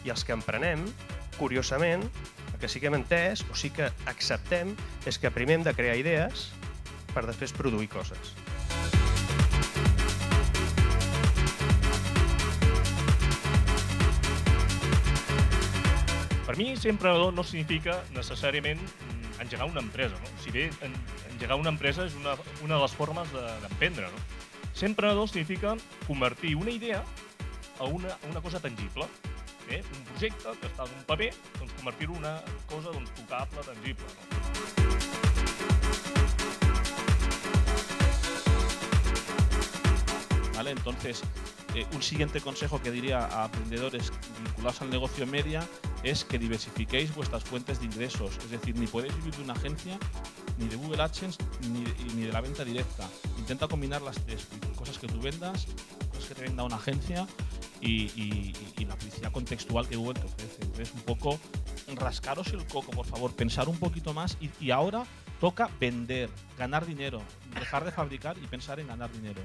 I els que emprenem, curiosament, el que sí que hem entès, o sí que acceptem, és que primer hem de crear idees per després produir coses. Per mi, ser emprenedor no significa necessàriament engegar una empresa. No? Si bé engegar una empresa és una de les formes d'emprendre. No? Ser emprenedor significa convertir una idea a una cosa tangible. Un projecte que està en un paper, doncs convertir-ho en una cosa tocable, tangible. No? ¿Vale? Entonces, un siguiente consejo que diría a emprendedores vinculados al negocio media es que diversifiquéis vuestras fuentes de ingresos. Es decir, ni podéis vivir de una agencia, ni de Google AdSense, ni de la venta directa. Intenta combinar las tres, cosas que tú vendas, cosas que te venda una agencia y la publicidad contextual que Google te ofrece. Entonces, un poco rascaros el coco, por favor, pensar un poquito más y ahora toca vender, ganar dinero, dejar de fabricar y pensar en ganar dinero.